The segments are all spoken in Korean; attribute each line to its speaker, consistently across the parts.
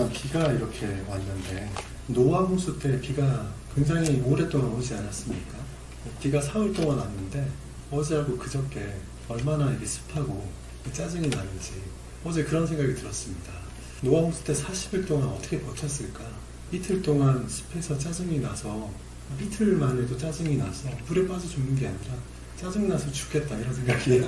Speaker 1: 오랫동안 비가 이렇게 왔는데 노아 홍수 때 비가 굉장히 오랫동안 오지 않았습니까? 비가 사흘 동안 왔는데 어제하고 그저께 얼마나 이게 습하고 짜증이 나는지 어제 그런 생각이 들었습니다. 노아 홍수 때 40일 동안 어떻게 버텼을까? 이틀 동안 습해서 짜증이 나서 이틀만 해도 짜증이 나서 물에 빠져 죽는 게 아니라 짜증나서 죽겠다 이런 생각이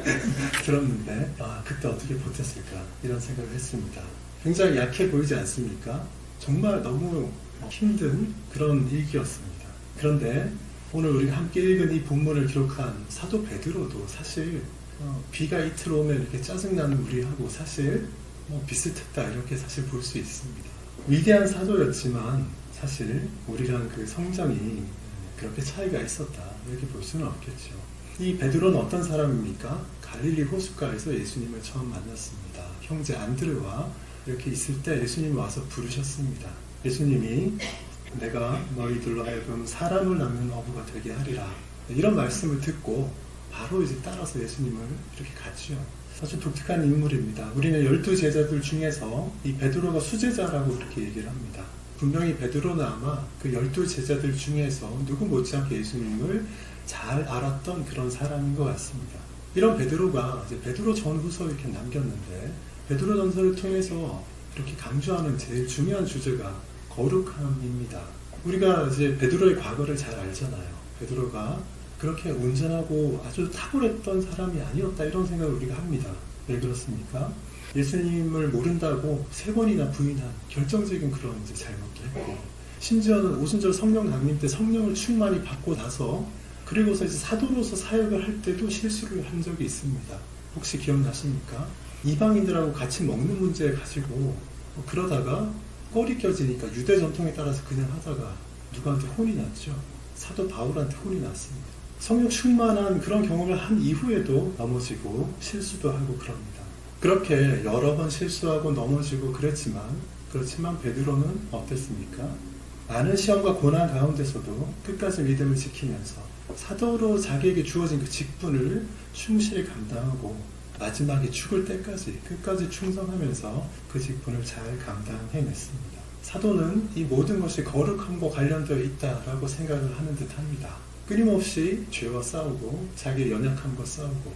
Speaker 1: 들었는데 그때 어떻게 버텼을까 이런 생각을 했습니다. 굉장히 약해 보이지 않습니까? 정말 너무 힘든 그런 일기였습니다. 그런데 오늘 우리가 함께 읽은 이 본문을 기록한 사도 베드로도 사실 비가 이틀 오면 이렇게 짜증나는 우리하고 사실 비슷했다 이렇게 사실 볼 수 있습니다. 위대한 사도였지만 사실 우리랑 그 성장이 그렇게 차이가 있었다 이렇게 볼 수는 없겠죠. 이 베드로는 어떤 사람입니까? 갈릴리 호숫가에서 예수님을 처음 만났습니다. 형제 안드레와 이렇게 있을 때 예수님이 와서 부르셨습니다. 예수님이 내가 너희들로 하여금 사람을 낳는 어부가 되게 하리라 이런 말씀을 듣고 바로 이제 따라서 예수님을 이렇게 갔죠. 아주 독특한 인물입니다. 우리는 12제자들 중에서 이 베드로가 수제자라고 그렇게 얘기를 합니다. 분명히 베드로는 아마 그 12제자들 중에서 누구 못지않게 예수님을 잘 알았던 그런 사람인 것 같습니다. 이런 베드로가 이제 베드로 전후서 이렇게 남겼는데 베드로 전서를 통해서 이렇게 강조하는 제일 중요한 주제가 거룩함입니다. 우리가 이제 베드로의 과거를 잘 알잖아요. 베드로가 그렇게 온전하고 아주 탁월했던 사람이 아니었다 이런 생각을 우리가 합니다. 왜 그렇습니까? 예수님을 모른다고 3번이나 부인한 결정적인 그런 이제 잘못도 했고 심지어는 오순절 성령 강림 때 성령을 충만히 받고 나서 그리고서 이제 사도로서 사역을 할 때도 실수를 한 적이 있습니다. 혹시 기억나십니까? 이방인들하고 같이 먹는 문제 가지고 그러다가 꺼리 껴지니까 유대 전통에 따라서 그냥 하다가 누구한테 혼이 났죠. 사도 바울한테 혼이 났습니다. 성령 충만한 그런 경험을 한 이후에도 넘어지고 실수도 하고 그럽니다. 그렇게 여러 번 실수하고 넘어지고 그렇지만 베드로는 어땠습니까? 많은 시험과 고난 가운데서도 끝까지 믿음을 지키면서 사도로 자기에게 주어진 그 직분을 충실히 감당하고 마지막에 죽을 때까지 끝까지 충성하면서 그 직분을 잘 감당해냈습니다. 사도는 이 모든 것이 거룩함과 관련되어 있다라고 생각을 하는 듯합니다. 끊임없이 죄와 싸우고 자기의 연약함과 싸우고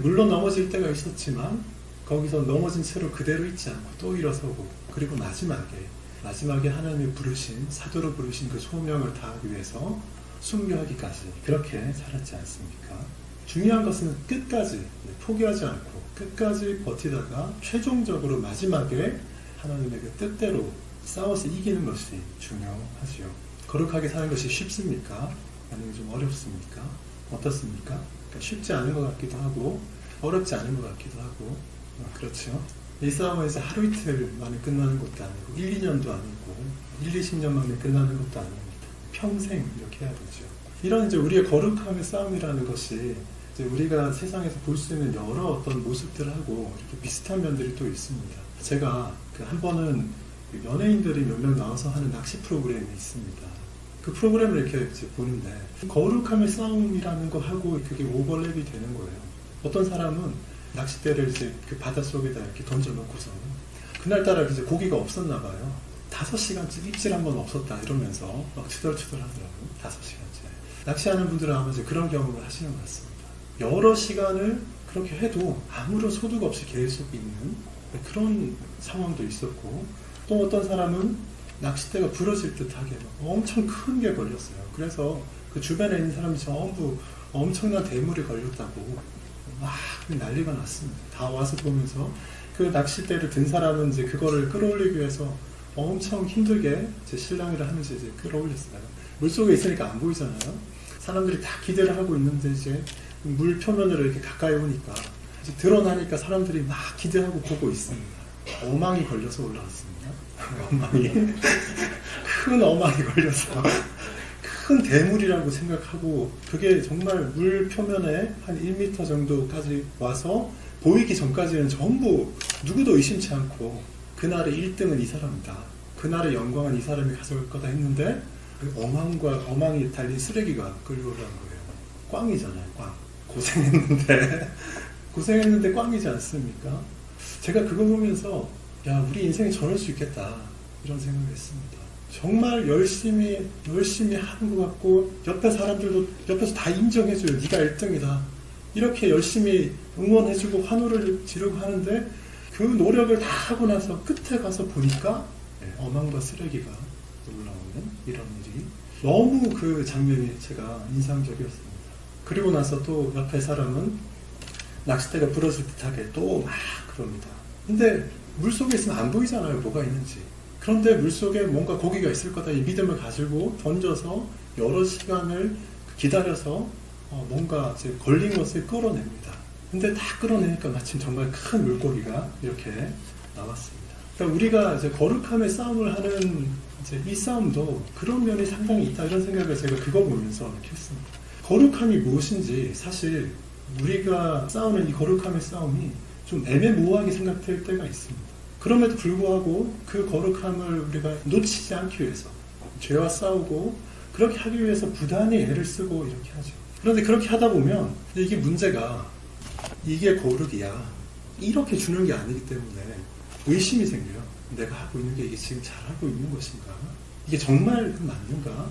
Speaker 1: 물론 넘어질 때가 있었지만 거기서 넘어진 채로 그대로 있지 않고 또 일어서고 그리고 마지막에 하나님의 부르신 사도로 부르신 그 소명을 다하기 위해서 순교하기까지 그렇게 살았지 않습니까? 중요한 것은 끝까지 포기하지 않고 끝까지 버티다가 최종적으로 마지막에 하나님의 그 뜻대로 싸워서 이기는 것이 중요하지요. 거룩하게 사는 것이 쉽습니까? 아니면 좀 어렵습니까? 어떻습니까? 그러니까 쉽지 않은 것 같기도 하고 어렵지 않은 것 같기도 하고 그렇죠. 이 싸움은 이제 하루 이틀 만에 끝나는 것도 아니고 1, 2년도 아니고 1, 20년 만에 끝나는 것도 아닙니다. 평생 이렇게 해야 되죠. 이런 이제 우리의 거룩함의 싸움이라는 것이 이제 우리가 세상에서 볼 수 있는 여러 어떤 모습들하고 이렇게 비슷한 면들이 또 있습니다. 제가 한 번은 연예인들이 몇 명 나와서 하는 낚시 프로그램이 있습니다. 그 프로그램을 이렇게 이제 보는데 거룩함의 싸움이라는 거 하고 그게 오버랩이 되는 거예요. 어떤 사람은 낚싯대를 이제 그 바닷속에다 이렇게 던져놓고서 그날따라 이제 고기가 없었나 봐요. 5시간째 입질 한 번 없었다 이러면서 막 투덜투덜 하더라고요. 5시간째. 낚시하는 분들은 아마 이제 그런 경험을 하시는 것 같습니다. 여러 시간을 그렇게 해도 아무런 소득 없이 계속 있는 그런 상황도 있었고 또 어떤 사람은 낚싯대가 부러질 듯하게 엄청 큰 게 걸렸어요. 그래서 그 주변에 있는 사람이 전부 엄청난 대물이 걸렸다고 막 난리가 났습니다. 다 와서 보면서 그 낚싯대를 든 사람은 이제 그거를 끌어올리기 위해서 엄청 힘들게 제 실랑이를 하면서 이제 끌어올렸어요. 물속에 있으니까 안 보이잖아요. 사람들이 다 기대를 하고 있는데 이제 물 표면으로 이렇게 가까이 오니까 이제 드러나니까 사람들이 막 기대하고 보고 있습니다. 어망이 걸려서 올라왔습니다. 어망이 큰 어망이 걸려서 큰 대물이라고 생각하고 그게 정말 물 표면에 한 1m 정도까지 와서 보이기 전까지는 전부 누구도 의심치 않고 그날의 1등은 이 사람이다. 그날의 영광은 이 사람이 가져갈 거다 했는데 그 어망이 달린 쓰레기가 끌려오라는 거예요. 꽝이잖아요. 꽝. 고생했는데 꽝이지 않습니까? 제가 그거 보면서 야 우리 인생이 저럴 수 있겠다. 이런 생각을 했습니다. 정말 열심히 하는 것 같고 옆에 사람들도 옆에서 다 인정해줘요. 네가 1등이다. 이렇게 열심히 응원해주고 환호를 지르고 하는데 그 노력을 다 하고 나서 끝에 가서 보니까 어망과 쓰레기가 올라오는 이런 일이 너무 그 장면이 제가 인상적이었습니다. 그리고 나서 또 옆에 사람은 낚싯대가 부러질 듯하게 또 막 그럽니다. 근데 물속에 있으면 안 보이잖아요. 뭐가 있는지. 그런데 물속에 뭔가 고기가 있을 거다 이 믿음을 가지고 던져서 여러 시간을 기다려서 뭔가 이제 걸린 것을 끌어냅니다. 근데 다 끌어내니까 마침 정말 큰 물고기가 이렇게 나왔습니다. 그러니까 우리가 이제 거룩함의 싸움을 하는 이제 이 싸움도 그런 면이 상당히 있다 이런 생각을 제가 그거 보면서 이렇게 했습니다. 거룩함이 무엇인지 사실 우리가 싸우는 이 거룩함의 싸움이 좀 애매모호하게 생각될 때가 있습니다. 그럼에도 불구하고 그 거룩함을 우리가 놓치지 않기 위해서 죄와 싸우고 그렇게 하기 위해서 부단히 애를 쓰고 이렇게 하죠. 그런데 그렇게 하다 보면 이게 문제가 이게 거룩이야 이렇게 주는 게 아니기 때문에 의심이 생겨요. 내가 하고 있는 게 이게 지금 잘하고 있는 것인가? 이게 정말 맞는가?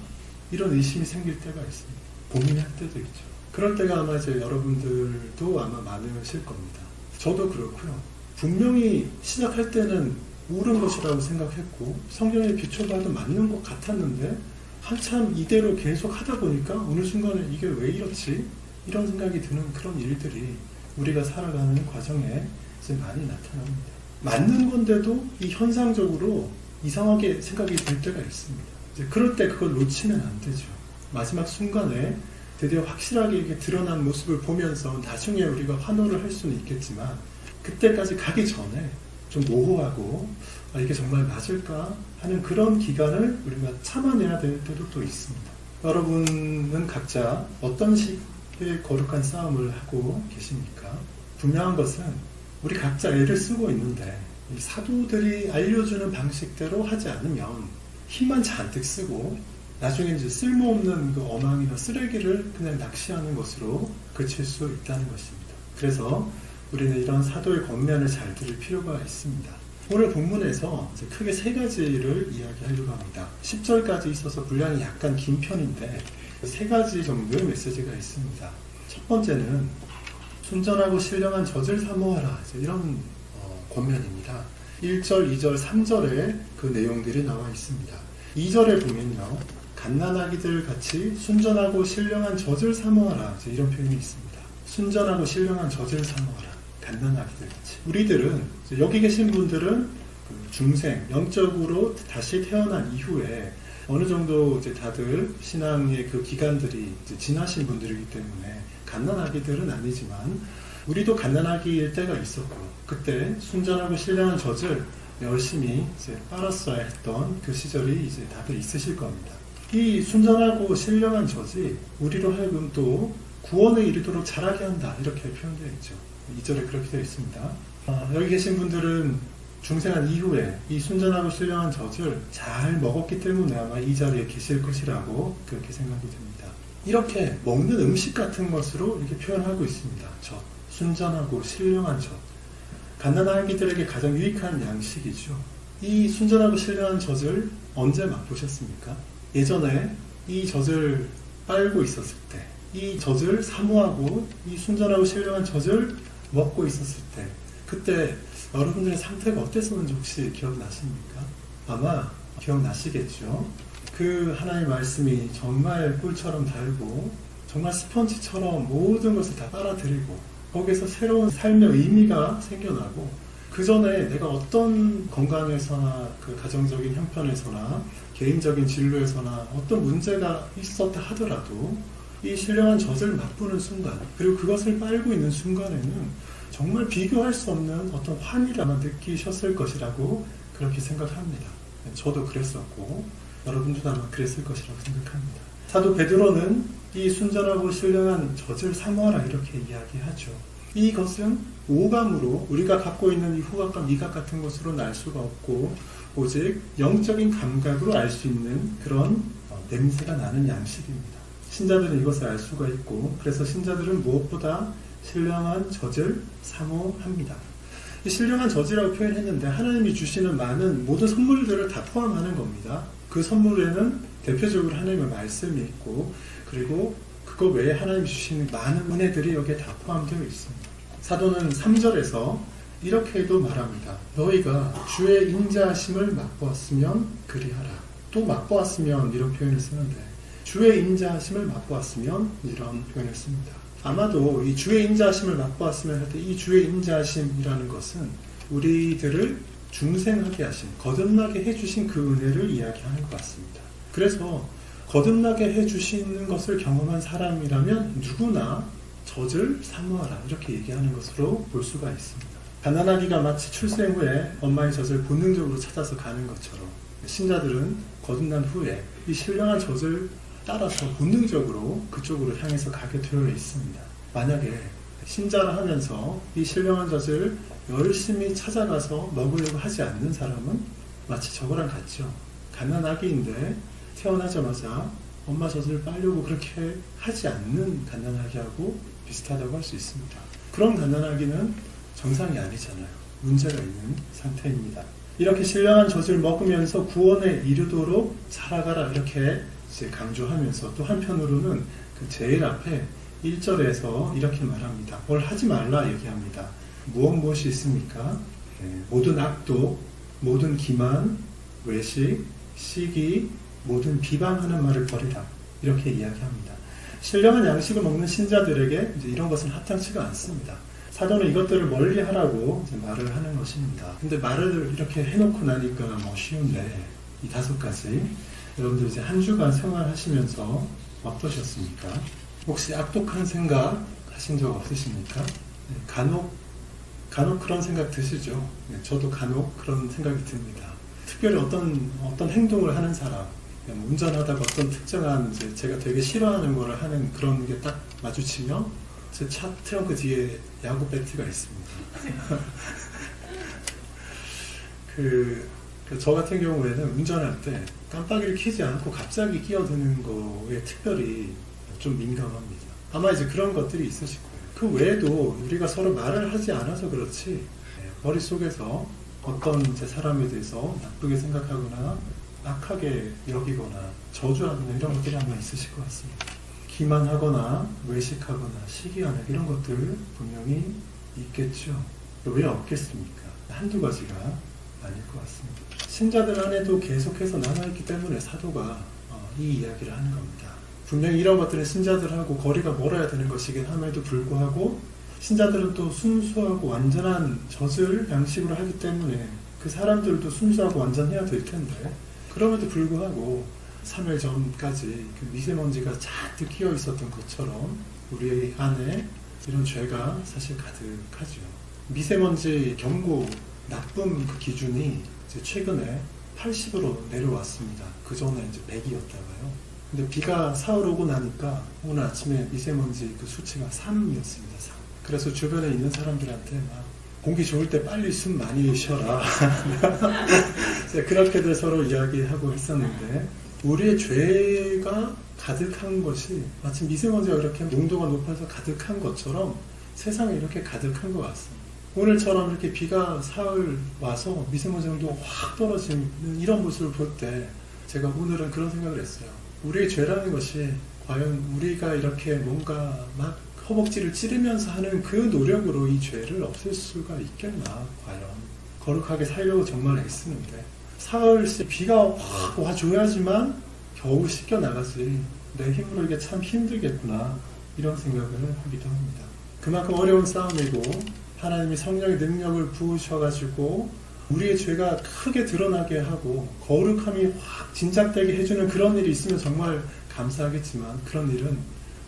Speaker 1: 이런 의심이 생길 때가 있습니다. 고민할 때도 있죠. 그럴 때가 아마 이제 여러분들도 아마 많으실 겁니다. 저도 그렇고요. 분명히 시작할 때는 옳은 것이라고 생각했고 성경에 비춰봐도 맞는 것 같았는데 한참 이대로 계속 하다 보니까 어느 순간에 이게 왜 이렇지? 이런 생각이 드는 그런 일들이 우리가 살아가는 과정에 이제 많이 나타납니다. 맞는 건데도 이 현상적으로 이상하게 생각이 들 때가 있습니다. 이제 그럴 때 그걸 놓치면 안 되죠. 마지막 순간에 드디어 확실하게 이게 드러난 모습을 보면서 나중에 우리가 환호를 할 수는 있겠지만 그때까지 가기 전에 좀 모호하고 이게 정말 맞을까 하는 그런 기간을 우리가 참아내야 될 때도 또 있습니다. 여러분은 각자 어떤 식의 거룩한 싸움을 하고 계십니까? 분명한 것은 우리 각자 애를 쓰고 있는데 이 사도들이 알려주는 방식대로 하지 않으면 힘만 잔뜩 쓰고 나중에 이제 쓸모없는 그 어망이나 쓰레기를 그냥 낚시하는 것으로 그칠 수 있다는 것입니다. 그래서 우리는 이런 사도의 권면을 잘 들을 필요가 있습니다. 오늘 본문에서 이제 크게 세 가지를 이야기하려고 합니다. 10절까지 있어서 분량이 약간 긴 편인데 세 가지 정도의 메시지가 있습니다. 첫 번째는 순전하고 신령한 젖을 사모하라 이런 권면입니다. 1절, 2절, 3절에 그 내용들이 나와 있습니다. 2절에 보면요. 갓난아기들 같이 순전하고 신령한 젖을 사모하라 이런 표현이 있습니다. 순전하고 신령한 젖을 사모하라. 갓난아기들 같이. 우리들은 여기 계신 분들은 중생, 영적으로 다시 태어난 이후에 어느 정도 이제 다들 신앙의 그 기간들이 이제 지나신 분들이기 때문에 갓난아기들은 아니지만 우리도 갓난아기일 때가 있었고 그때 순전하고 신령한 젖을 열심히 이제 빨았어야 했던 그 시절이 이제 다들 있으실 겁니다. 이 순전하고 신령한 젖이 우리로 하여금 또 구원에 이르도록 자라게 한다 이렇게 표현되어 있죠. 2절에 그렇게 되어 있습니다. 여기 계신 분들은 중생한 이후에 이 순전하고 신령한 젖을 잘 먹었기 때문에 아마 이 자리에 계실 것이라고 그렇게 생각이 됩니다. 이렇게 먹는 음식 같은 것으로 이렇게 표현하고 있습니다. 젖, 순전하고 신령한 젖. 갓난아기들에게 가장 유익한 양식이죠. 이 순전하고 신령한 젖을 언제 맛보셨습니까? 예전에 이 젖을 빨고 있었을 때, 이 젖을 사모하고 이 순전하고 신령한 젖을 먹고 있었을 때, 그때 여러분들의 상태가 어땠었는지 혹시 기억나십니까? 아마 기억나시겠죠? 그 하나님의 말씀이 정말 꿀처럼 달고 정말 스펀지처럼 모든 것을 다 빨아들이고 거기에서 새로운 삶의 의미가 생겨나고 그 전에 내가 어떤 건강에서나 그 가정적인 형편에서나 개인적인 진로에서나 어떤 문제가 있었다 하더라도 이 신령한 젖을 맛보는 순간 그리고 그것을 빨고 있는 순간에는 정말 비교할 수 없는 어떤 환희를 아마 느끼셨을 것이라고 그렇게 생각합니다. 저도 그랬었고 여러분들도 아마 그랬을 것이라고 생각합니다. 사도 베드로는 이 순전하고 신령한 젖을 사모하라 이렇게 이야기하죠. 이것은 오감으로 우리가 갖고 있는 이 후각과 미각 같은 것으로 알 수가 없고 오직 영적인 감각으로 알 수 있는 그런 냄새가 나는 양식입니다. 신자들은 이것을 알 수가 있고 그래서 신자들은 무엇보다 신령한 젖을 사모합니다. 이 신령한 저지라고 표현했는데 하나님이 주시는 많은 모든 선물들을 다 포함하는 겁니다. 그 선물에는 대표적으로 하나님의 말씀이 있고 그리고 그거 외에 하나님이 주시는 많은 은혜들이 여기에 다 포함되어 있습니다. 사도는 3절에서 이렇게도 말합니다. 너희가 주의 인자하심을 맛보았으면 그리하라. 또 맛보았으면 이런 표현을 쓰는데 주의 인자하심을 맛보았으면 이런 표현을 씁니다. 아마도 이 주의 인자하심을 맛보았으면 할 때 이 주의 인자하심이라는 것은 우리들을 중생하게 하신, 거듭나게 해주신 그 은혜를 이야기하는 것 같습니다. 그래서 거듭나게 해주시는 것을 경험한 사람이라면 누구나 젖을 사모하라 이렇게 얘기하는 것으로 볼 수가 있습니다. 가난하기가 마치 출생 후에 엄마의 젖을 본능적으로 찾아서 가는 것처럼 신자들은 거듭난 후에 이 신령한 젖을 따라서 본능적으로 그쪽으로 향해서 가게 되어 있습니다. 만약에 신자를 하면서 이 신령한 젖을 열심히 찾아가서 먹으려고 하지 않는 사람은 마치 저거랑 같죠. 갓난아기인데 태어나자마자 엄마 젖을 빨려고 그렇게 하지 않는 갓난아기하고 비슷하다고 할 수 있습니다. 그런 갓난아기는 정상이 아니잖아요. 문제가 있는 상태입니다. 이렇게 신령한 젖을 먹으면서 구원에 이르도록 살아가라 이렇게 이제 강조하면서 또 한편으로는 그 제일 앞에 1절에서 이렇게 말합니다. 뭘 하지 말라 얘기합니다. 무엇이 있습니까? 모든 악독, 모든 기만, 외식, 시기, 모든 비방하는 말을 버리라 이렇게 이야기합니다. 신령한 양식을 먹는 신자들에게 이제 이런 것은 합당치가 않습니다. 사도는 이것들을 멀리 하라고 이제 말을 하는 것입니다. 근데 말을 이렇게 해놓고 나니까 쉬운데 이 5가지 여러분들 이제 한 주간 생활하시면서 어떠셨습니까? 혹시 악독한 생각 하신 적 없으십니까? 간혹 그런 생각 드시죠? 저도 간혹 그런 생각이 듭니다. 특별히 어떤 행동을 하는 사람, 운전하다가 어떤 특정한 제가 되게 싫어하는 거를 하는 그런 게 딱 마주치면 제 차 트렁크 뒤에 야구 배트가 있습니다. 저 같은 경우에는 운전할 때 깜빡이를 켜지 않고 갑자기 끼어드는 거에 특별히 좀 민감합니다. 아마 이제 그런 것들이 있으실 거예요. 그 외에도 우리가 서로 말을 하지 않아서 그렇지 머릿속에서 어떤 이제 사람에 대해서 나쁘게 생각하거나 악하게 여기거나 저주하거나 이런 것들이 아마 있으실 것 같습니다. 기만하거나 외식하거나 시기하나 이런 것들 분명히 있겠죠. 왜 없겠습니까? 한두 가지가 아닐 것 같습니다. 신자들 안에도 계속해서 남아있기 때문에 사도가 이 이야기를 하는 겁니다. 분명히 이런 것들은 신자들하고 거리가 멀어야 되는 것이긴 함에도 불구하고 신자들은 또 순수하고 완전한 젖을 양식으로 하기 때문에 그 사람들도 순수하고 완전해야 될 텐데 그럼에도 불구하고 3일 전까지 그 미세먼지가 잔뜩 끼어 있었던 것처럼 우리 안에 이런 죄가 사실 가득하죠. 미세먼지 경고 나쁨 그 기준이 이제 최근에 80으로 내려왔습니다. 그 전에 이제 100이었다가요. 근데 비가 사흘 오고 나니까 오늘 아침에 미세먼지 그 수치가 3이었습니다. 3. 그래서 주변에 있는 사람들한테 막 공기 좋을 때 빨리 숨 많이 쉬어라. 그렇게들 서로 이야기하고 했었는데 우리의 죄가 가득한 것이 마치 미세먼지가 이렇게 농도가 높아서 가득한 것처럼 세상에 이렇게 가득한 것 같습니다. 오늘처럼 이렇게 비가 사흘 와서 미세먼지 농도가 확 떨어지는 이런 모습을 볼 때 제가 오늘은 그런 생각을 했어요. 우리의 죄라는 것이 과연 우리가 이렇게 뭔가 막 허벅지를 찌르면서 하는 그 노력으로 이 죄를 없앨 수가 있겠나 과연. 거룩하게 살려고 정말 애쓰는데 사흘씩 비가 확 와줘야지만 겨우 씻겨나가지 내 힘으로 이게 참 힘들겠구나 이런 생각을 하기도 합니다. 그만큼 어려운 싸움이고 하나님이 성령의 능력을 부으셔가지고 우리의 죄가 크게 드러나게 하고 거룩함이 확 진작되게 해주는 그런 일이 있으면 정말 감사하겠지만 그런 일은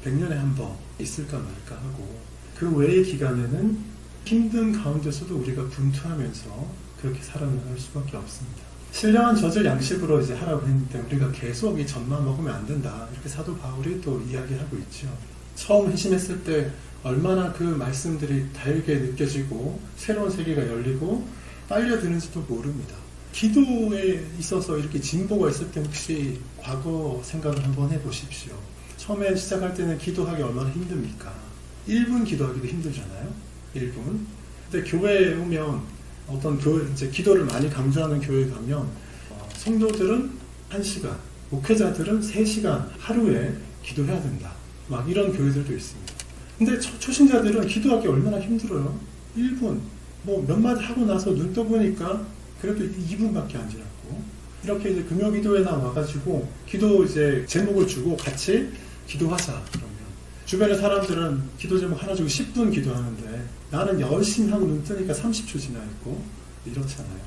Speaker 1: 100년에 한 번 있을까 말까 하고 그 외의 기간에는 힘든 가운데서도 우리가 분투하면서 그렇게 살아나갈 수밖에 없습니다. 신령한 젖을 양식으로 이제 하라고 했는데 우리가 계속 이 젖만 먹으면 안 된다 이렇게 사도 바울이 또 이야기하고 있죠. 처음 회심했을 때 얼마나 그 말씀들이 달게 느껴지고 새로운 세계가 열리고 빨려드는지도 모릅니다. 기도에 있어서 이렇게 진보가 있을 때 혹시 과거 생각을 한번 해보십시오. 처음에 시작할 때는 기도하기 얼마나 힘듭니까? 1분 기도하기도 힘들잖아요. 1분. 근데 교회에 오면 어떤 교회 이제 기도를 많이 강조하는 교회에 가면 성도들은 1시간, 목회자들은 3시간 하루에 기도해야 된다. 막 이런 교회들도 있습니다. 근데 초신자들은 기도하기 얼마나 힘들어요. 1분, 뭐 몇 마디 하고 나서 눈 떠보니까 그래도 2분밖에 안 지났고, 이렇게 이제 금요 기도회나 와가지고 기도 이제 제목을 주고 같이 기도하자. 그러면 주변의 사람들은 기도 제목 하나 주고 10분 기도하는데 나는 열심히 하고 눈 뜨니까 30초 지나 있고 이렇잖아요.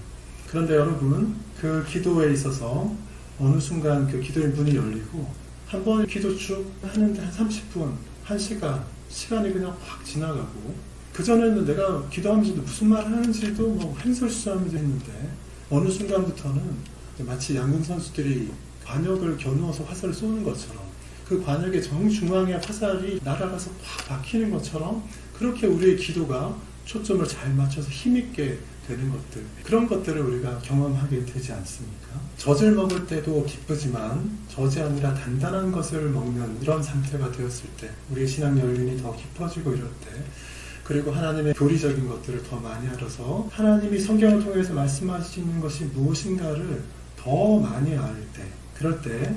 Speaker 1: 그런데 여러분, 그 기도에 있어서 어느 순간 그 기도의 문이 열리고 한 번 기도 쭉 하는데 한 30분, 1시간 시간이 그냥 확 지나가고, 그전에는 내가 기도하면서도 무슨 말 하는지도 뭐 횡설수설하면서 했는데 어느 순간부터는 마치 양궁 선수들이 관역을 겨누어서 화살을 쏘는 것처럼 그 관역의 정중앙에 화살이 날아가서 확 박히는 것처럼 그렇게 우리의 기도가 초점을 잘 맞춰서 힘있게 되는 것들, 그런 것들을 우리가 경험하게 되지 않습니까? 젖을 먹을 때도 기쁘지만 젖이 아니라 단단한 것을 먹는 이런 상태가 되었을 때 우리의 신앙 연륜이 더 깊어지고 이럴 때, 그리고 하나님의 교리적인 것들을 더 많이 알아서 하나님이 성경을 통해서 말씀하시는 것이 무엇인가를 더 많이 알 때, 그럴 때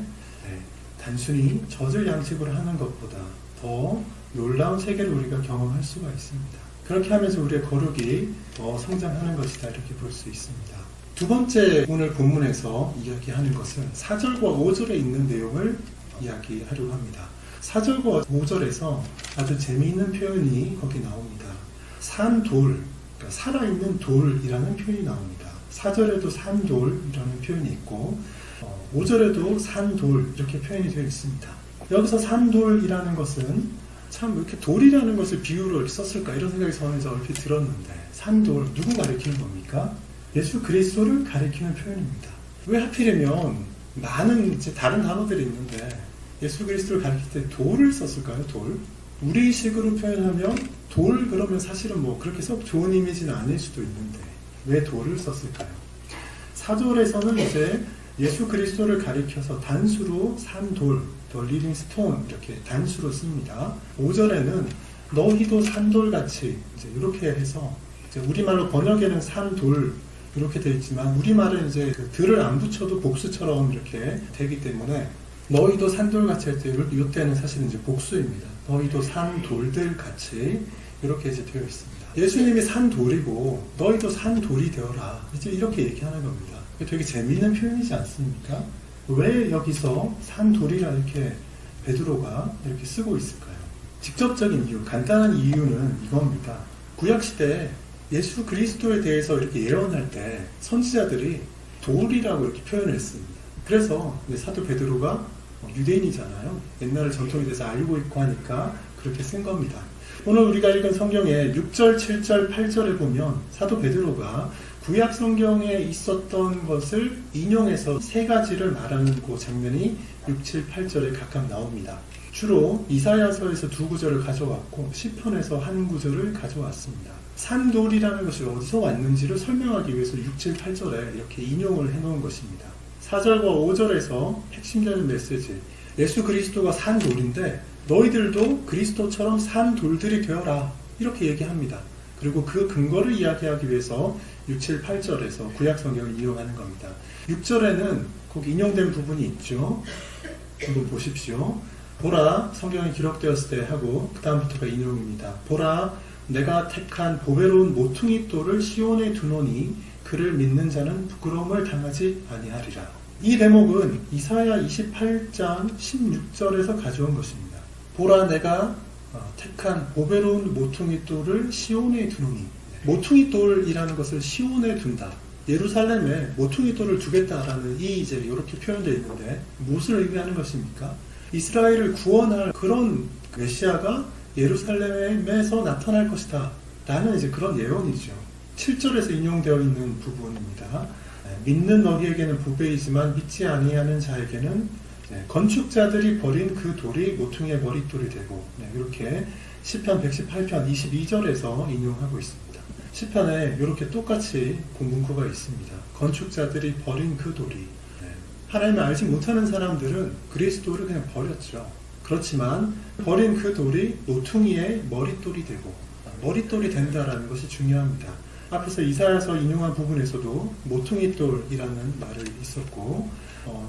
Speaker 1: 단순히 젖을 양식으로 하는 것보다 더 놀라운 세계를 우리가 경험할 수가 있습니다. 그렇게 하면서 우리의 거룩이 더 성장하는 것이다, 이렇게 볼 수 있습니다. 두 번째 오늘 본문에서 이야기하는 것은 4절과 5절에 있는 내용을 이야기하려고 합니다. 4절과 5절에서 아주 재미있는 표현이 거기 나옵니다. 산돌, 그러니까 살아있는 돌이라는 표현이 나옵니다. 4절에도 산돌이라는 표현이 있고 5절에도 산돌 이렇게 표현이 되어 있습니다. 여기서 산돌이라는 것은 참 이렇게 돌이라는 것을 비유로 이렇게 썼을까 이런 생각이 저는 얼핏 들었는데, 산돌 누구 가리키는 겁니까? 예수 그리스도를 가리키는 표현입니다. 왜 하필이면 많은 이제 다른 단어들이 있는데 예수 그리스도를 가리킬 때 돌을 썼을까요? 돌? 우리식으로 표현하면 돌 그러면 사실은 뭐 그렇게 썩 좋은 이미지는 아닐 수도 있는데 왜 돌을 썼을까요? 4절에서는 이제 예수 그리스도를 가리켜서 단수로 산돌, 더 리빙 스톤 이렇게 단수로 씁니다. 5절에는 너희도 산돌같이 이제 이렇게 해서 이제 우리말로 번역에는 산돌 이렇게 되어 있지만 우리말은 이제 그 들을 안 붙여도 복수처럼 이렇게 되기 때문에 너희도 산돌같이 할 때 이때는 사실은 이제 복수입니다. 너희도 산돌들같이 이렇게 이제 되어 있습니다. 예수님이 산돌이고 너희도 산돌이 되어라, 이제 이렇게 얘기하는 겁니다. 되게 재미있는 표현이지 않습니까? 왜 여기서 산돌이라 이렇게 베드로가 이렇게 쓰고 있을까요? 직접적인 이유, 간단한 이유는 이겁니다. 구약시대 예수 그리스도에 대해서 이렇게 예언할 때 선지자들이 돌이라고 이렇게 표현을 했습니다. 그래서 사도 베드로가 유대인이잖아요. 옛날 전통에 대해서 알고 있고 하니까 그렇게 쓴 겁니다. 오늘 우리가 읽은 성경의 6절, 7절, 8절에 보면 사도 베드로가 구약 성경에 있었던 것을 인용해서 3가지를 말하는 그 장면이 6, 7, 8절에 각각 나옵니다. 주로 이사야서에서 2구절을 가져왔고 시편에서 1구절을 가져왔습니다. 산돌이라는 것이 어디서 왔는지를 설명하기 위해서 6, 7, 8절에 이렇게 인용을 해놓은 것입니다. 4절과 5절에서 핵심적인 메시지, 예수 그리스도가 산돌인데 너희들도 그리스도처럼 산돌들이 되어라, 이렇게 얘기합니다. 그리고 그 근거를 이야기하기 위해서 6, 7, 8절에서 구약 성경을 이용하는 겁니다. 6절에는 거기 인용된 부분이 있죠. 한번 보십시오. 보라, 성경이 기록되었을 때 하고 그 다음부터가 인용입니다. 보라, 내가 택한 보배로운 모퉁이 돌을 시온에 두노니 그를 믿는 자는 부끄러움을 당하지 아니하리라. 이 대목은 이사야 28장 16절에서 가져온 것입니다. 보라, 내가 택한 보배로운 모퉁이 돌을 시온에 두노니, 모퉁이 돌이라는 것을 시온에 둔다, 예루살렘에 모퉁이 돌을 두겠다라는 이제 이렇게 표현되어 있는데 무엇을 의미하는 것입니까? 이스라엘을 구원할 그런 메시아가 예루살렘에서 나타날 것이다 라는 이제 그런 예언이죠. 7절에서 인용되어 있는 부분입니다. 믿는 너희에게는 보배이지만 믿지 아니하는 자에게는 건축자들이 버린 그 돌이 모퉁이의 머릿돌이 되고, 이렇게 시편 118편 22절에서 인용하고 있습니다. 시편에 이렇게 똑같이 문구가 있습니다. 건축자들이 버린 그 돌이, 하나님을 알지 못하는 사람들은 그리스도를 그냥 버렸죠. 그렇지만 버린 그 돌이 모퉁이의 머릿돌이 되고, 머릿돌이 된다라는 것이 중요합니다. 앞에서 이사야서 인용한 부분에서도 모퉁이돌이라는 말이 있었고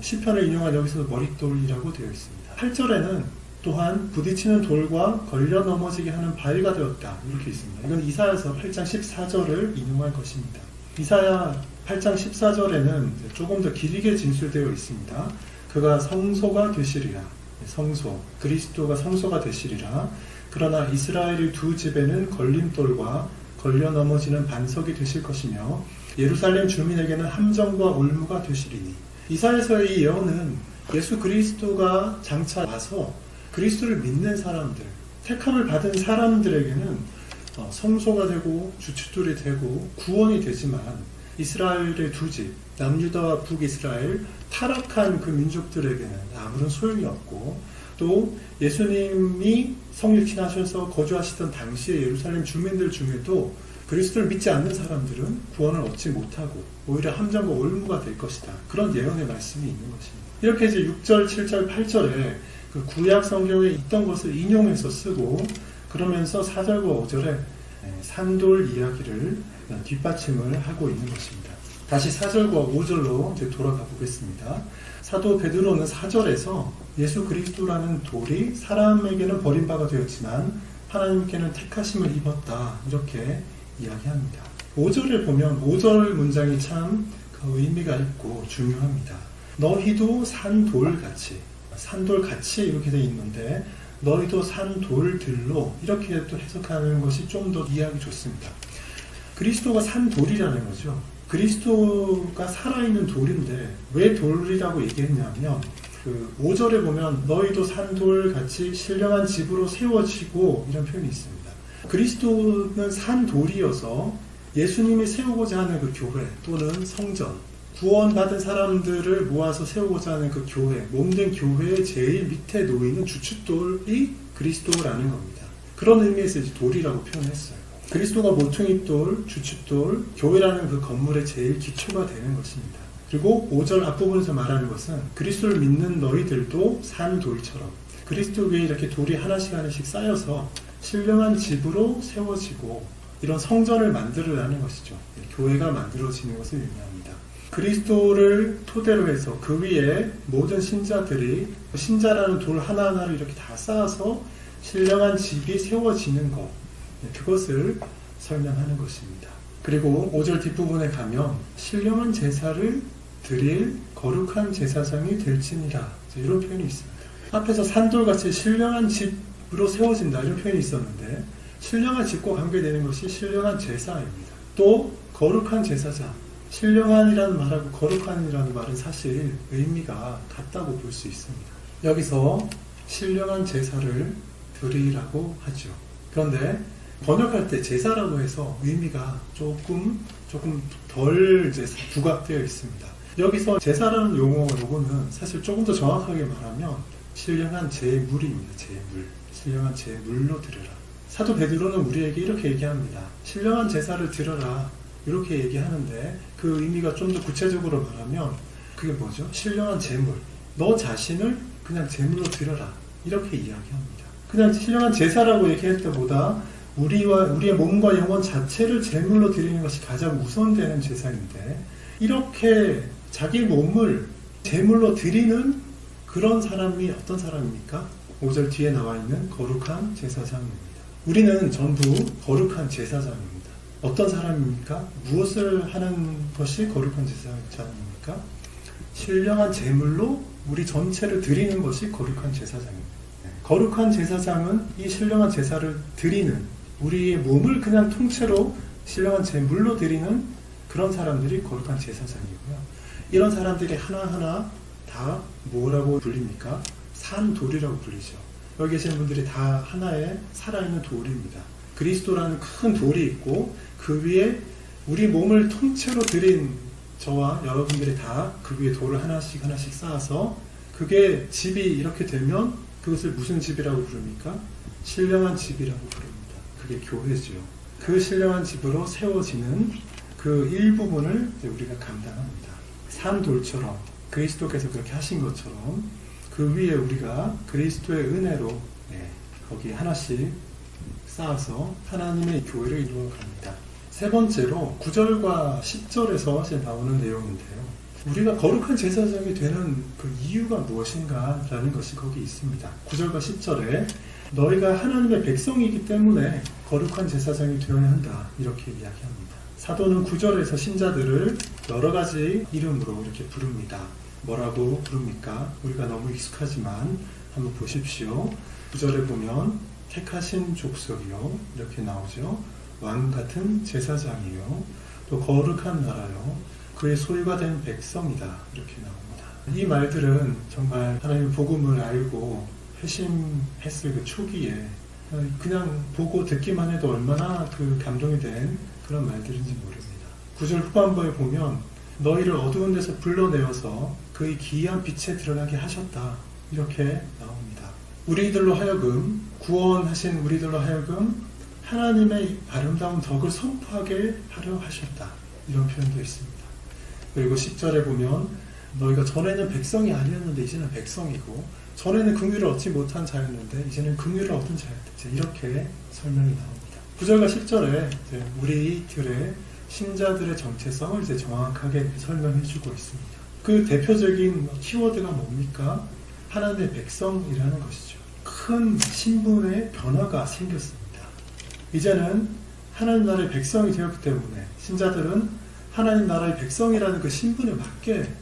Speaker 1: 시편을 인용한 여기서도 머릿돌이라고 되어 있습니다. 8절에는 또한 부딪히는 돌과 걸려 넘어지게 하는 바위가 되었다 이렇게 있습니다. 이건 이사야서 8장 14절을 인용할 것입니다. 이사야 8장 14절에는 조금 더 길게 진술되어 있습니다. 그가 성소가 되시리라. 성소, 그리스도가 성소가 되시리라. 그러나 이스라엘의 두 집에는 걸림돌과 걸려 넘어지는 반석이 되실 것이며 예루살렘 주민에게는 함정과 올무가 되시리니. 이사야서의 이 예언은 예수 그리스도가 장차 와서 그리스도를 믿는 사람들, 택함을 받은 사람들에게는 성소가 되고 주춧돌이 되고 구원이 되지만 이스라엘의 두 집, 남유다와 북이스라엘 타락한 그 민족들에게는 아무런 소용이 없고 또 예수님이 성육신하셔서 거주하시던 당시의 예루살렘 주민들 중에도 그리스도를 믿지 않는 사람들은 구원을 얻지 못하고 오히려 함정과 올무가 될 것이다. 그런 예언의 말씀이 있는 것입니다. 이렇게 이제 6절, 7절, 8절에 그 구약 성경에 있던 것을 인용해서 쓰고 그러면서 4절과 5절에 산돌 이야기를 뒷받침을 하고 있는 것입니다. 다시 4절과 5절로 이제 돌아가 보겠습니다. 사도 베드로는 4절에서 예수 그리스도라는 돌이 사람에게는 버림바가 되었지만 하나님께는 택하심을 입었다 이렇게 이야기합니다. 5절을 보면 5절 문장이 참 그 의미가 있고 중요합니다. 너희도 산돌같이 산돌같이 이렇게 되어 있는데 너희도 산돌들로 이렇게 또 해석하는 것이 좀 더 이해하기 좋습니다. 그리스도가 산돌이라는 거죠. 그리스도가 살아있는 돌인데 왜 돌이라고 얘기했냐면 그 5절에 보면 너희도 산돌같이 신령한 집으로 세워지고 이런 표현이 있습니다. 그리스도는 산돌이어서 예수님이 세우고자 하는 그 교회 또는 성전 구원받은 사람들을 모아서 세우고자 하는 그 교회, 몸된 교회의 제일 밑에 놓이는 주춧돌이 그리스도라는 겁니다. 그런 의미에서 이제 돌이라고 표현했어요. 그리스도가 모퉁이돌, 주춧돌, 교회라는 그 건물의 제일 기초가 되는 것입니다. 그리고 5절 앞부분에서 말하는 것은 그리스도를 믿는 너희들도 산돌처럼 그리스도 위에 이렇게 돌이 하나씩 하나씩 쌓여서 신령한 집으로 세워지고 이런 성전을 만들으라는 것이죠. 교회가 만들어지는 것을 의미합니다. 그리스도를 토대로 해서 그 위에 모든 신자들이 신자라는 돌 하나하나를 이렇게 다 쌓아서 신령한 집이 세워지는 것, 그것을 설명하는 것입니다. 그리고 5절 뒷부분에 가면 신령한 제사를 드릴 거룩한 제사장이 될지니라 이런 표현이 있습니다. 앞에서 산돌같이 신령한 집으로 세워진다 이런 표현이 있었는데 신령한 집과 관계되는 것이 신령한 제사입니다. 또 거룩한 제사장, 신령한이라는 말하고 거룩한이라는 말은 사실 의미가 같다고 볼 수 있습니다. 여기서 신령한 제사를 드리라고 하죠. 그런데 번역할 때 제사라고 해서 의미가 조금 덜 이제 부각되어 있습니다. 여기서 제사라는 요거는 사실 조금 더 정확하게 말하면 신령한 제물입니다. 제물. 신령한 제물로 드려라. 사도 베드로는 우리에게 이렇게 얘기합니다. 신령한 제사를 드려라. 이렇게 얘기하는데 그 의미가 좀 더 구체적으로 말하면 그게 뭐죠? 신령한 제물. 너 자신을 그냥 제물로 드려라. 이렇게 이야기합니다. 그냥 신령한 제사라고 얘기할 때보다 우리의 몸과 영혼 자체를 제물로 드리는 것이 가장 우선되는 제사인데 이렇게 자기 몸을 제물로 드리는 그런 사람이 어떤 사람입니까? 5절 뒤에 나와 있는 거룩한 제사장입니다. 우리는 전부 거룩한 제사장입니다. 어떤 사람입니까? 무엇을 하는 것이 거룩한 제사장입니까? 신령한 제물로 우리 전체를 드리는 것이 거룩한 제사장입니다. 거룩한 제사장은 이 신령한 제사를 드리는 우리의 몸을 그냥 통째로 신령한 제물로 드리는 그런 사람들이 거룩한 제사장이고요. 이런 사람들이 하나하나 다 뭐라고 불립니까? 산돌이라고 불리죠. 여기 계시는 분들이 다 하나의 살아있는 돌입니다. 그리스도라는 큰 돌이 있고 그 위에 우리 몸을 통째로 드린 저와 여러분들이 다 그 위에 돌을 하나씩 쌓아서 그게 집이 이렇게 되면 그것을 무슨 집이라고 부릅니까? 신령한 집이라고 부릅니다. 그게 교회죠. 그 신령한 집으로 세워지는 그 일부분을 우리가 감당합니다. 산돌처럼 그리스도께서 그렇게 하신 것처럼 그 위에 우리가 그리스도의 은혜로 거기 하나씩 쌓아서 하나님의 교회를 이루어갑니다. 세 번째로 9절과 10절에서 이제 나오는 내용인데요. 우리가 거룩한 제사장이 되는 그 이유가 무엇인가 라는 것이 거기 있습니다. 9절과 10절에 너희가 하나님의 백성이기 때문에 거룩한 제사장이 되어야 한다, 이렇게 이야기합니다. 사도는 9절에서 신자들을 여러 가지 이름으로 이렇게 부릅니다. 뭐라고 부릅니까? 우리가 너무 익숙하지만 한번 보십시오. 9절에 보면 택하신 족속이요, 이렇게 나오죠. 왕 같은 제사장이요, 또 거룩한 나라요, 그의 소유가 된 백성이다, 이렇게 나옵니다. 이 말들은 정말 하나님의 복음을 알고 회심했을 그 초기에 그냥 보고 듣기만 해도 얼마나 그 감동이 된 그런 말들인지 모릅니다. 9절 후반부에 보면 너희를 어두운 데서 불러내어서 그의 기이한 빛에 드러나게 하셨다, 이렇게 나옵니다. 우리들로 하여금, 구원하신 우리들로 하여금 하나님의 아름다운 덕을 선포하게 하려 하셨다, 이런 표현도 있습니다. 그리고 10절에 보면 너희가 전에는 백성이 아니었는데 이제는 백성이고, 전에는 긍휼을 얻지 못한 자였는데 이제는 긍휼을 얻은 자였다, 이렇게 설명이 나옵니다. 9절과 10절에 우리들의 신자들의 정체성을 이제 정확하게 설명해주고 있습니다. 그 대표적인 키워드가 뭡니까? 하나님의 백성이라는 것이죠. 큰 신분의 변화가 생겼습니다. 이제는 하나님 나라의 백성이 되었기 때문에 신자들은 하나님 나라의 백성이라는 그 신분에 맞게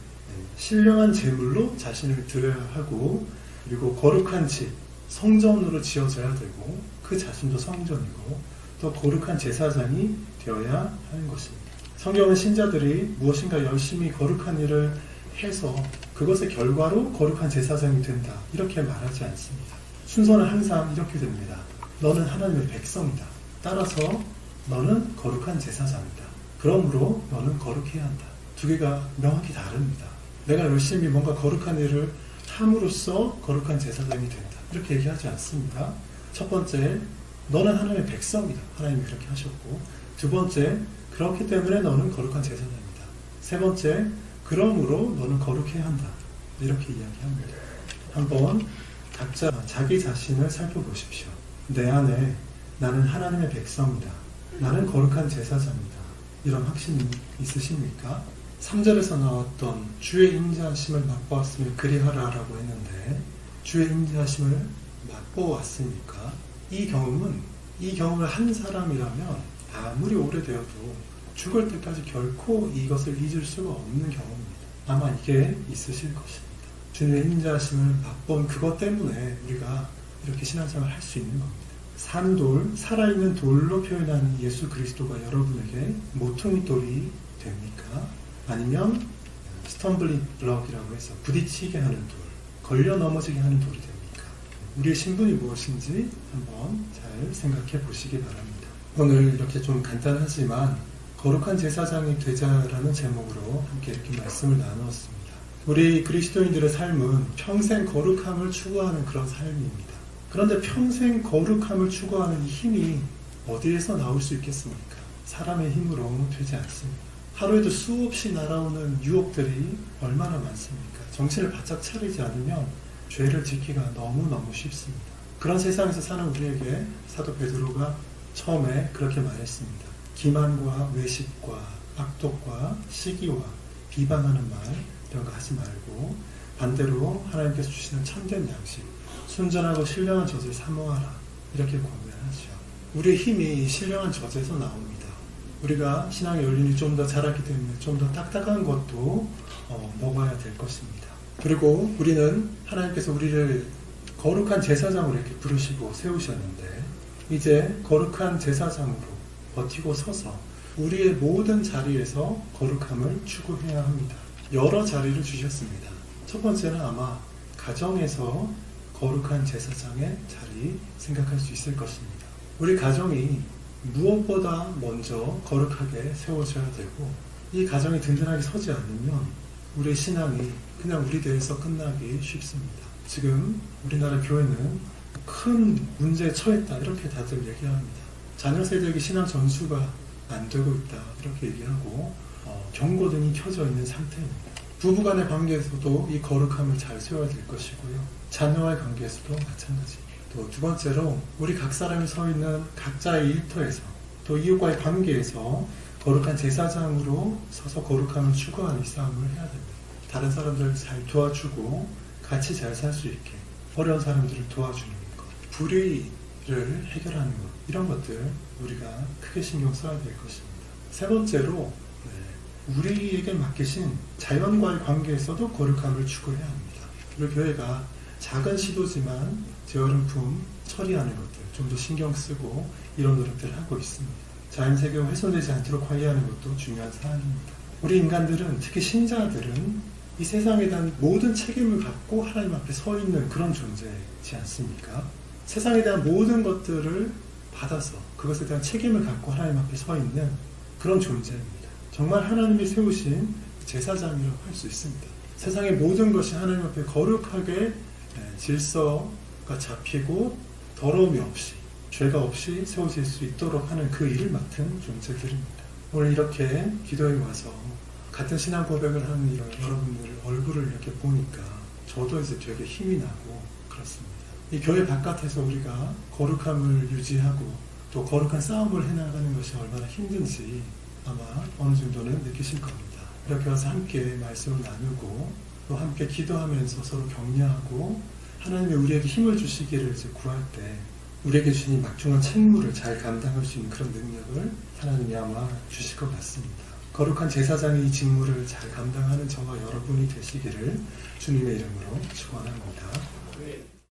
Speaker 1: 신령한 제물로 자신을 드려야 하고, 그리고 거룩한 집, 성전으로 지어져야 되고, 그 자신도 성전이고, 또 거룩한 제사장이 되어야 하는 것입니다. 성경은 신자들이 무엇인가 열심히 거룩한 일을 해서 그것의 결과로 거룩한 제사장이 된다, 이렇게 말하지 않습니다. 순서는 항상 이렇게 됩니다. 너는 하나님의 백성이다. 따라서 너는 거룩한 제사장이다. 그러므로 너는 거룩해야 한다. 두 개가 명확히 다릅니다. 내가 열심히 뭔가 거룩한 일을 함으로써 거룩한 제사장이 된다, 이렇게 얘기하지 않습니다. 첫 번째, 너는 하나님의 백성이다. 하나님이 그렇게 하셨고, 두 번째, 그렇기 때문에 너는 거룩한 제사장이다. 세 번째, 그러므로 너는 거룩해야 한다, 이렇게 이야기합니다. 한번 각자 자기 자신을 살펴보십시오. 내 안에 나는 하나님의 백성이다, 나는 거룩한 제사장이다, 이런 확신이 있으십니까? 3절에서 나왔던 주의 인자하심을 맛보았으면 그리하라라고 했는데, 주의 인자하심을 맛보았으니까 이 경험을 한 사람이라면 아무리 오래되어도 죽을 때까지 결코 이것을 잊을 수가 없는 경험입니다. 아마 이게 있으실 것입니다. 주님의 인자하심을 맛본 그것 때문에 우리가 이렇게 신앙생활을 할 수 있는 겁니다. 산돌, 살아있는 돌로 표현하는 예수 그리스도가 여러분에게 모퉁이 돌이 됩니까? 아니면 스텀블링 블럭이라고 해서 부딪히게 하는 돌, 걸려 넘어지게 하는 돌이 됩니까? 우리의 신분이 무엇인지 한번 잘 생각해 보시기 바랍니다. 오늘 이렇게 좀 간단하지만 거룩한 제사장이 되자라는 제목으로 함께 이렇게 말씀을 나누었습니다. 우리 그리스도인들의 삶은 평생 거룩함을 추구하는 그런 삶입니다. 그런데 평생 거룩함을 추구하는 이 힘이 어디에서 나올 수 있겠습니까? 사람의 힘으로 되지 않습니다. 하루에도 수없이 날아오는 유혹들이 얼마나 많습니까? 정신을 바짝 차리지 않으면 죄를 짓기가 너무너무 쉽습니다. 그런 세상에서 사는 우리에게 사도 베드로가 처음에 그렇게 말했습니다. 기만과 외식과 악독과 시기와 비방하는 말, 이런 거 하지 말고 반대로 하나님께서 주시는 참된 양식, 순전하고 신령한 젖을 사모하라, 이렇게 권면하죠. 우리의 힘이 신령한 젖에서 나옵니다. 우리가 신앙의 연륜이 좀 더 자랐기 때문에 좀 더 딱딱한 것도 먹어야 될 것입니다. 그리고 우리는 하나님께서 우리를 거룩한 제사장으로 이렇게 부르시고 세우셨는데, 이제 거룩한 제사장으로 버티고 서서 우리의 모든 자리에서 거룩함을 추구해야 합니다. 여러 자리를 주셨습니다. 첫 번째는 아마 가정에서 거룩한 제사장의 자리 생각할 수 있을 것입니다. 우리 가정이 무엇보다 먼저 거룩하게 세워져야 되고, 이 가정이 든든하게 서지 않으면 우리의 신앙이 그냥 우리 대에서 끝나기 쉽습니다. 지금 우리나라 교회는 큰 문제에 처했다, 이렇게 다들 얘기합니다. 자녀 세대에게 신앙 전수가 안 되고 있다, 이렇게 얘기하고 경고등이 켜져 있는 상태입니다. 부부간의 관계에서도 이 거룩함을 잘 세워야 될 것이고요. 자녀와의 관계에서도 마찬가지입니다. 또 두 번째로 우리 각 사람이 서 있는 각자의 일터에서 또 이웃과의 관계에서 거룩한 제사장으로 서서 거룩함을 추구하는 이 싸움을 해야 됩니다. 다른 사람들을 잘 도와주고 같이 잘 살 수 있게 어려운 사람들을 도와주는 것, 불의를 해결하는 것, 이런 것들 우리가 크게 신경 써야 될 것입니다. 세 번째로 우리에게 맡기신 자연과의 관계에서도 거룩함을 추구해야 합니다. 우리 교회가 작은 시도지만 재활용품 처리하는 것들 좀 더 신경 쓰고 이런 노력들을 하고 있습니다. 자연세계가 훼손되지 않도록 관리하는 것도 중요한 사안입니다. 우리 인간들은, 특히 신자들은 이 세상에 대한 모든 책임을 갖고 하나님 앞에 서 있는 그런 존재이지 않습니까? 세상에 대한 모든 것들을 받아서 그것에 대한 책임을 갖고 하나님 앞에 서 있는 그런 존재입니다. 정말 하나님이 세우신 제사장이라고 할 수 있습니다. 세상의 모든 것이 하나님 앞에 거룩하게 질서가 잡히고 더러움이 없이, 죄가 없이 세워질 수 있도록 하는 그 일을 맡은 존재들입니다. 오늘 이렇게 기도에 와서 같은 신앙 고백을 하는 이런 여러분들 얼굴을 이렇게 보니까 저도 이제 되게 힘이 나고 그렇습니다. 이 교회 바깥에서 우리가 거룩함을 유지하고 또 거룩한 싸움을 해나가는 것이 얼마나 힘든지 아마 어느 정도는 느끼실 겁니다. 이렇게 와서 함께 말씀을 나누고 또 함께 기도하면서 서로 격려하고 하나님이 우리에게 힘을 주시기를 이제 구할 때 우리에게 주신 막중한 책무를 잘 감당할 수 있는 그런 능력을 하나님이 아마 주실 것 같습니다. 거룩한 제사장의 이 직무를 잘 감당하는 저와 여러분이 되시기를 주님의 이름으로 축원합니다.